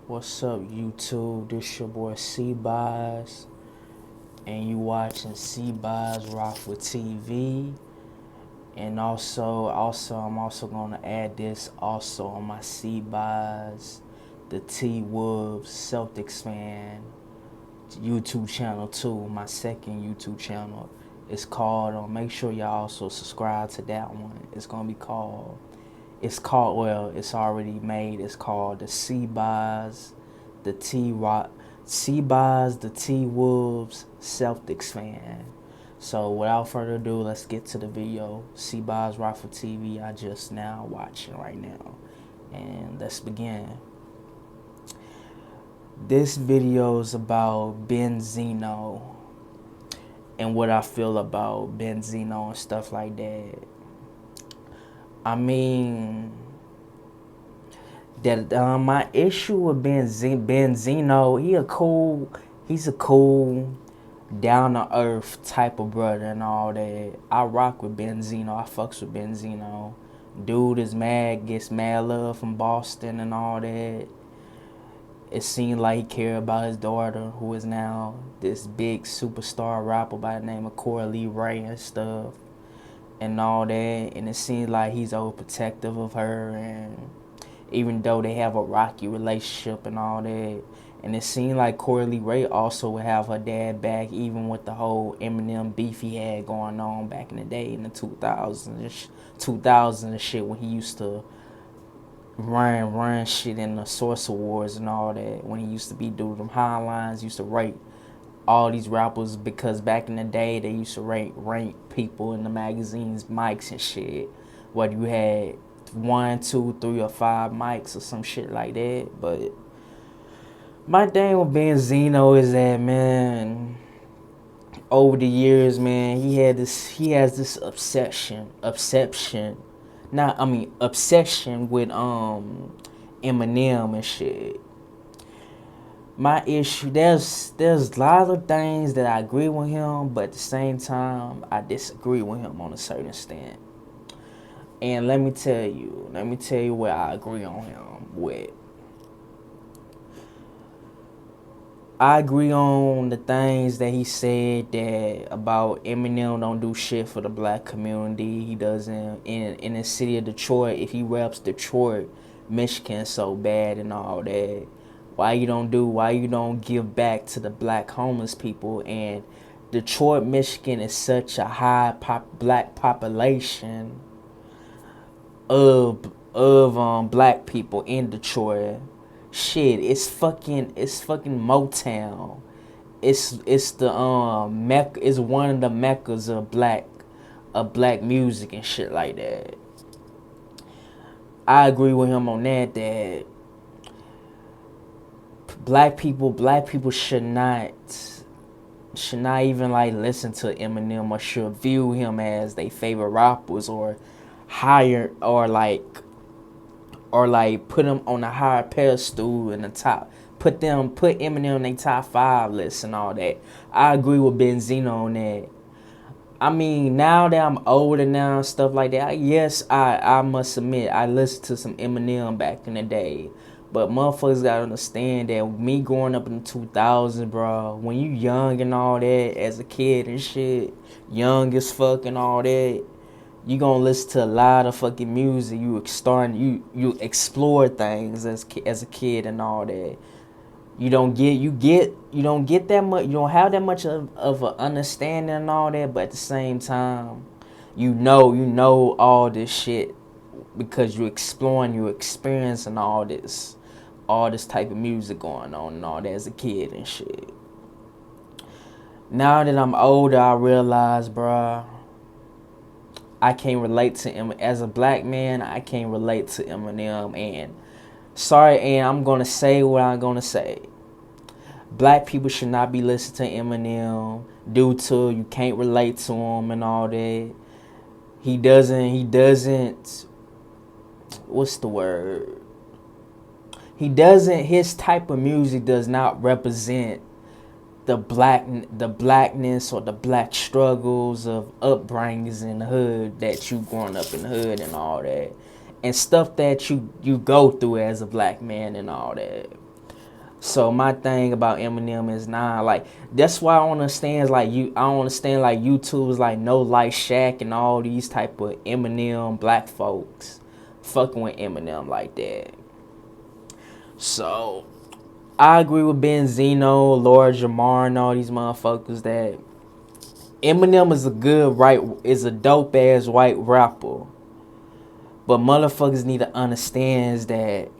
What's up, YouTube? This your boy C-Buys, and you watching C-Buys Rock with TV. And I'm also gonna add this also on my C-Buys, the T Wolves Celtics fan YouTube channel too. My second YouTube channel. It's called. Make sure y'all also subscribe to that one. It's gonna be called. It's called. Well, it's already made. It's called the C-Buys, the T Rock, C-Buys, the T Wolves Celtics fan. So without further ado, let's get to the video. C-Buys Rock for TV. I just now watching right now, and let's begin. This video is about Benzino and what I feel about Benzino and stuff like that. I mean, that my issue with Benzino, he's a cool, down to earth type of brother and all that. I rock with Benzino. I fucks with Benzino. Dude is gets mad love from Boston and all that. It seemed like he cared about his daughter, who is now this big superstar rapper by the name of Coralie Ray and stuff, and all that. And it seems like he's overprotective of her, and even though they have a rocky relationship and all that. And it seemed like Coralie Ray also would have her dad back, even with the whole Eminem beef he had going on back in the day in the 2000s and shit, when he used to run shit in the Source Awards and all that, when he used to be doing them highlines, used to rate all these rappers, because back in the day they used to rank people in the magazines, mics and shit, whether you had 1, 2, 3, or 5 mics or some shit like that. But my thing with Benzino is that, man, over the years, man, he has this obsession with Eminem and shit. My issue, there's a lot of things that I agree with him, but at the same time I disagree with him on a certain extent. And let me tell you where I agree on him with. I agree on the things that he said that about Eminem don't do shit for the black community. He doesn't in the city of Detroit. If he reps Detroit, Michigan so bad and all that, why you don't give back to the black homeless people? And Detroit, Michigan is such a high black population of black people in Detroit. Shit, it's fucking Motown. It's the Mecca. It's one of the meccas of black music and shit like that. I agree with him on that. That black people should not even like listen to Eminem, or should view him as they favorite rappers, or higher, or put him on a higher pedestal in the top. Put Eminem in their top 5 list and all that. I agree with Benzino on that. I mean, now that I'm older now and stuff like that, yes, I must admit, I listened to some Eminem back in the day. But motherfuckers gotta understand that me growing up in the 2000s, bro, when you young and all that, as a kid and shit, young as fuck and all that, you gonna listen to a lot of fucking music. You explore things as a kid and all that. You don't get that much. You don't have that much of an understanding and all that. But at the same time, you know all this shit because you exploring, you experiencing all this type of music going on and all that as a kid and shit. Now that I'm older, I realize, bruh, I can't relate to him as a black man. I can't relate to Eminem, and I'm gonna say what I'm gonna say. Black people should not be listening to Eminem due to you can't relate to him and all that. He doesn't. What's the word? His type of music does not represent the blackness or the black struggles of upbringings in the hood, that you growing up in the hood and all that, and stuff that you go through as a black man and all that. So my thing about Eminem is like that's why I don't understand I don't understand like YouTube's like No Light Shack and all these type of Eminem black folks fucking with Eminem like that. So I agree with Benzino, Lord Jamar, and all these motherfuckers that Eminem is a dope ass white rapper. But motherfuckers need to understand that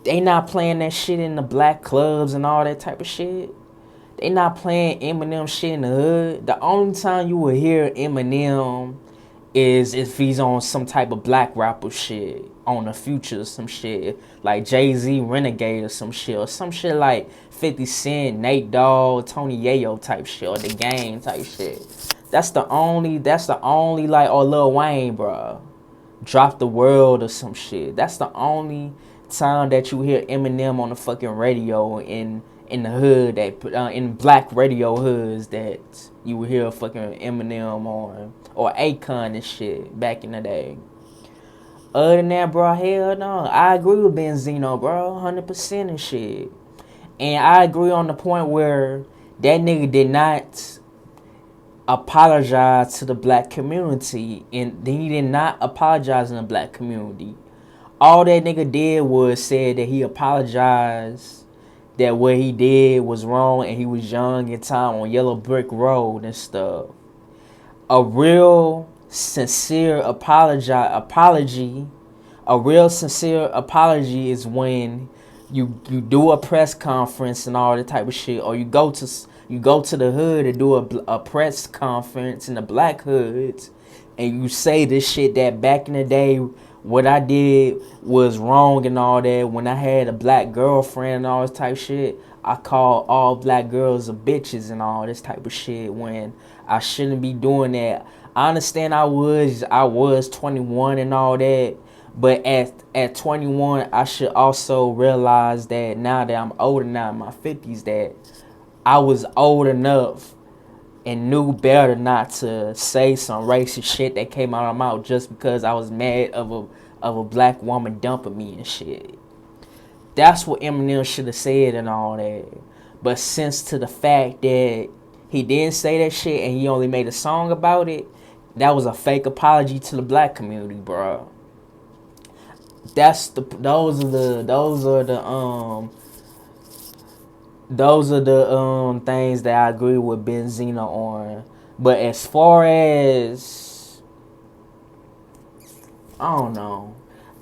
they not playing that shit in the black clubs and all that type of shit. They not playing Eminem shit in the hood. The only time you will hear Eminem is if he's on some type of black rapper shit, on the Future or some shit, like Jay-Z Renegade or some shit like 50 Cent, Nate Dogg, Tony Yayo type shit, or The Game type shit. That's the only like, or Lil Wayne, bro. Drop the World or some shit. That's the only time that you hear Eminem on the fucking radio in the hood, that in black radio hoods, that you would hear fucking Eminem on, or Akon and shit back in the day. Other than that, bro, hell no. I agree with Benzino, bro, 100% and shit. And I agree on the point where that nigga did not apologize to the black community, and he did not apologize in the black community. All that nigga did was said that he apologized, that what he did was wrong, and he was young in time on Yellow Brick Road and stuff. A real sincere apology is when you do a press conference and all that type of shit, or you go to the hood and do a press conference in the black hoods, and you say this shit that back in the day what I did was wrong and all that. When I had a black girlfriend and all this type of shit, I called all black girls a bitches and all this type of shit when I shouldn't be doing that. I understand I was 21 and all that, but at 21 I should also realize that now that I'm older, now in my 50s, that I was old enough and knew better not to say some racist shit that came out of my mouth just because I was mad of a black woman dumping me and shit. That's what Eminem should have said and all that. But since to the fact that he didn't say that shit and he only made a song about it, that was a fake apology to the black community, bro. Those are the things that I agree with Benzino on. But as far as, I don't know,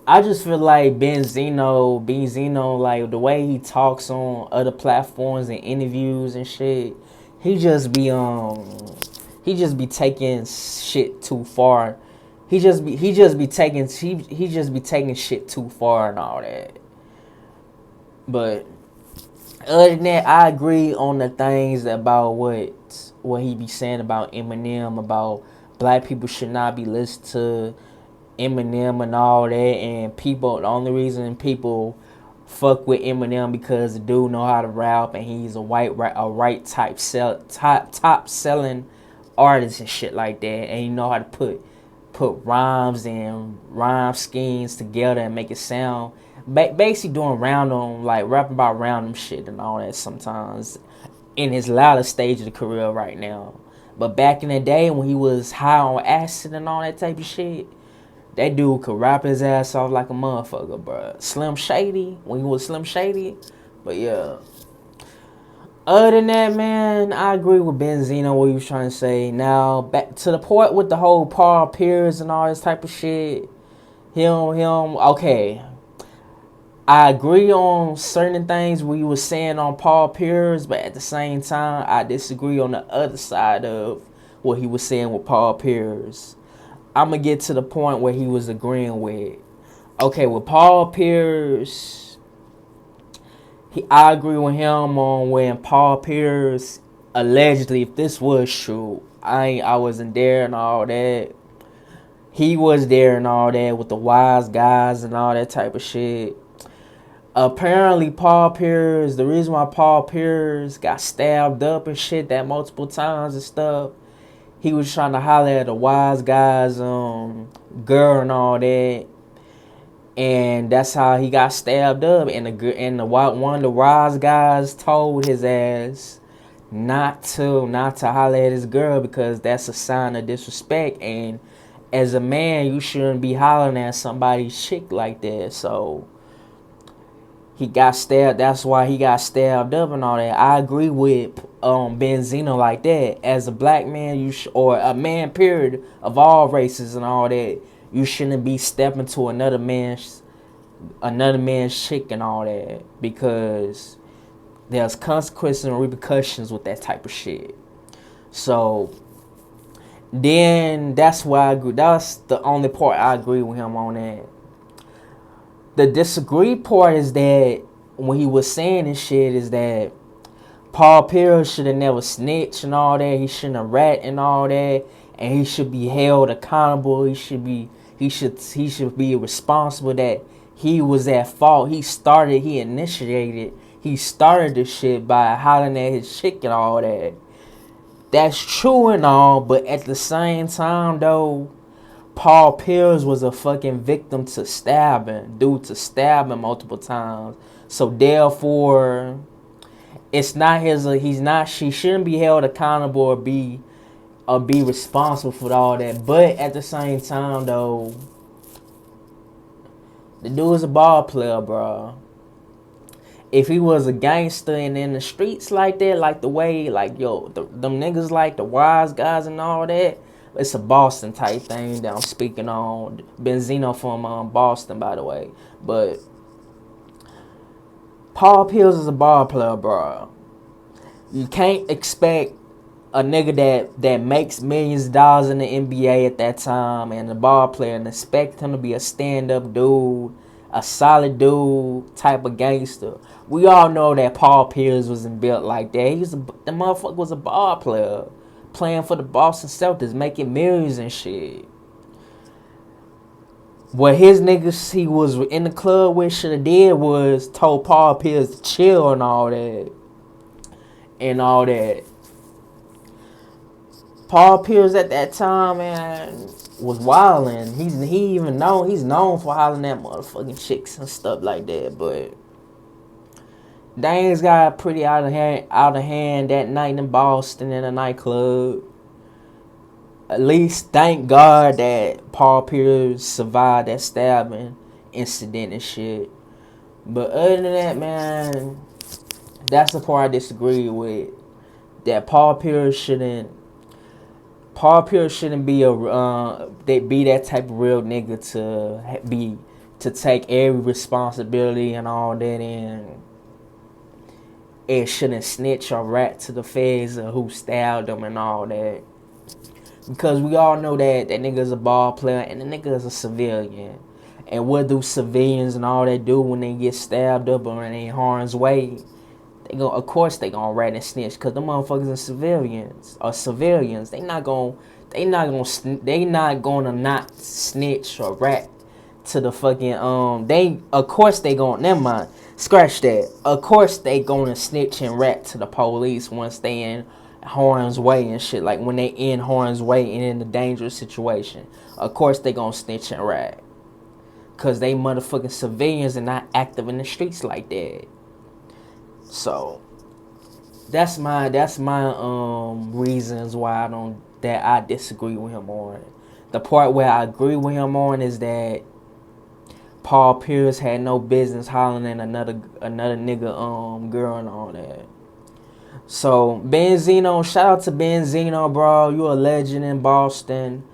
I just feel like Benzino, like the way he talks on other platforms and interviews and shit, he just be taking shit too far. He just be taking shit too far and all that. But other than that, I agree on the things about what he be saying about Eminem, about black people should not be listening to Eminem and all that, and the only reason people fuck with Eminem because the dude know how to rap and he's a top selling artist and shit like that, and he know how to put rhymes and rhyme schemes together and make it sound basically doing random, like rapping about random shit and all that sometimes in his latter stage of the career right now. But back in the day when he was high on acid and all that type of shit, that dude could rap his ass off like a motherfucker, bro. Slim Shady, when he was Slim Shady. But yeah. Other than that, man, I agree with Benzino, what he was trying to say. Now, back to the point with the whole Paul Pierce and all this type of shit. Okay. I agree on certain things we was saying on Paul Pierce, but at the same time, I disagree on the other side of what he was saying with Paul Pierce. I'm going to get to the point where he was agreeing with. Okay, with Paul Pierce, I agree with him on when Paul Pierce, allegedly, if this was true, I wasn't there and all that. He was there and all that with the wise guys and all that type of shit. Apparently, the reason why Paul Pierce got stabbed up and shit that multiple times and stuff, he was trying to holler at the wise guys, girl and all that. And that's how he got stabbed up. And one of the wise guys told his ass not to holler at his girl because that's a sign of disrespect. And as a man, you shouldn't be hollering at somebody's chick like that. So he got stabbed. That's why he got stabbed up and all that. I agree with Benzino like that. As a black man, or a man period of all races and all that, you shouldn't be stepping to another man's chick and all that, because there's consequences and repercussions with that type of shit. So then that's why I agree. That's the only part I agree with him on that. The disagree part is that when he was saying this shit is that Paul Pierce should have never snitched and all that. He shouldn't have rat and all that, and he should be held accountable. He should be responsible that he was at fault. He started this shit by hollering at his chick and all that. That's true and all, but at the same time though, Paul Pierce was a fucking victim to stabbing, due to stabbing multiple times. So therefore, it's not she shouldn't be held accountable or be responsible for all that. But at the same time though, the dude's a ball player, bro. If he was a gangster and in the streets like that, like the way, like, them niggas like the wise guys and all that, it's a Boston type thing that I'm speaking on. Benzino from Boston, by the way. But Paul Pierce is a ball player, bro. You can't expect a nigga that makes millions of dollars in the NBA at that time and a ball player and expect him to be a stand-up dude, a solid dude, type of gangster. We all know that Paul Pierce wasn't built like that. The motherfucker was a ball player, playing for the Boston Celtics, making millions and shit. What his niggas he was in the club with should have did was told Paul Pierce to chill and all that. Paul Pierce at that time, man, was wildin'. He's known for hollering at motherfucking chicks and stuff like that. But things got pretty out of hand that night in Boston in a nightclub. At least thank God that Paul Pierce survived that stabbing incident and shit. But other than that, man, that's the part I disagree with. That Paul Pierce shouldn't be be that type of real nigga to take every responsibility and all that, and it shouldn't snitch or rat to the feds or who stabbed them and all that. Because we all know that nigga's a ball player and the nigga is a civilian. And what do civilians and all that do when they get stabbed up or in harm's way? Of course they gonna rat and snitch, because the motherfuckers are civilians. They not gonna not snitch or rat to the fucking of course they gonna, never mind, scratch that. Of course they gonna snitch and rat to the police once they in harm's way and shit. Like when they in harm's way and in a dangerous situation, of course they gonna snitch and rat, cause they motherfucking civilians and not active in the streets like that. So that's my reasons why I disagree with him on. The part where I agree with him on is that Paul Pierce had no business hollering at another nigga girl and all that. So Benzino, shout out to Benzino, bro. You a legend in Boston,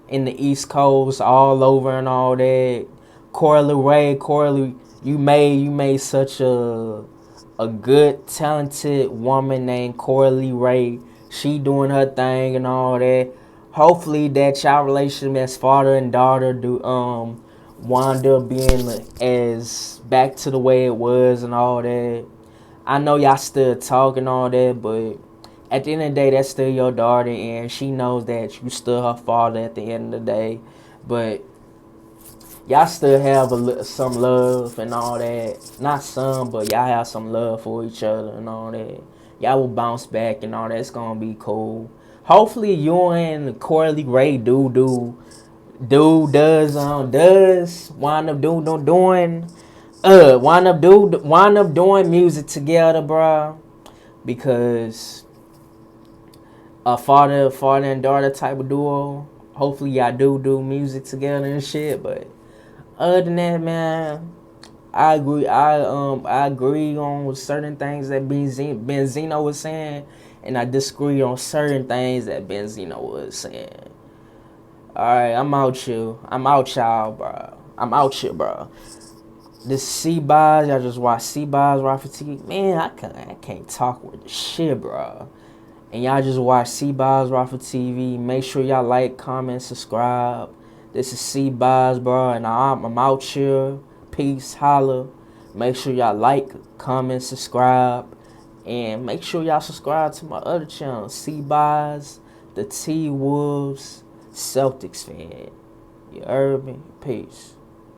in the East Coast, all over and all that. Corley, you made such a good, talented woman named Corley Ray. She doing her thing and all that. Hopefully that y'all relationship as father and daughter wind up being as back to the way it was and all that. I know y'all still talking all that, but at the end of the day, that's still your daughter, and she knows that you still her father at the end of the day. But y'all still have some love and all that. Not some, but y'all have some love for each other and all that. Y'all will bounce back and all that. It's gonna be cool. Hopefully you and Corley Ray do Dude does wind up wind up doing music together, bro. Because a father and daughter type of duo. Hopefully y'all do music together and shit. But other than that, man, I agree. I agree on certain things that Benzino was saying, and I disagree on certain things that Benzino was saying. All right, I'm out you. I'm out y'all, bro. I'm out here, bro. This C-Boz, y'all just watch C-Boz Raw for TV. Man, I can't talk with the shit, bro. And y'all just watch C-Boz Raw for TV. Make sure y'all like, comment, subscribe. This is C-Boz, bro, and I'm out here. Peace, holla. Make sure y'all like, comment, subscribe. And make sure y'all subscribe to my other channel, C-Boz, the T-Wolves, Celtics fan. You heard me? Peace.